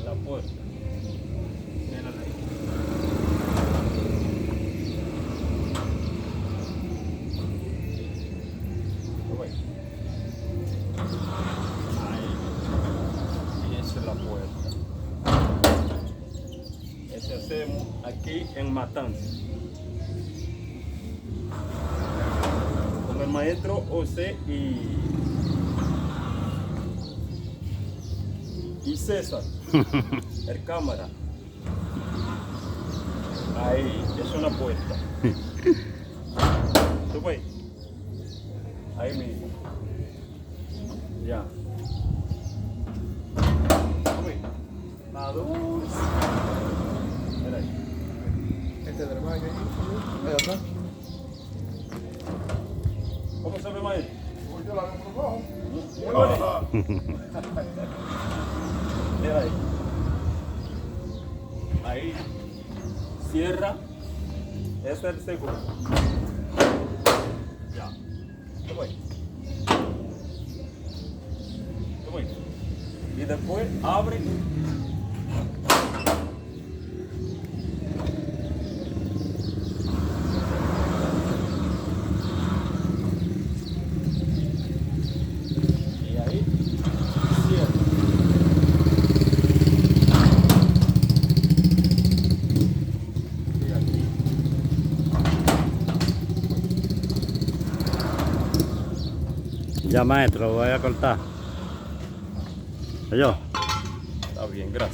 La puerta. Mírala ahí. Ahí. Y esa es la puerta. Ese hacemos aquí en Matanzas. Con el maestro José y César, el cámara. Ahí, es una puerta. ¿Tú ves? Ahí mismo. Ya. ¿Tú ves? La luz. Mira ahí. Este del baño ahí atrás. ¿Cómo se ve, maestro? Yo la veo por abajo. Mira ahí. Ahí. Cierra. Este es el segundo. Ya. ¿Tú ves? ¿Tú ves? Y después abre. Y ahí cierra. Y aquí. Ya maestro, voy a cortar. Yo. Está bien, gracias.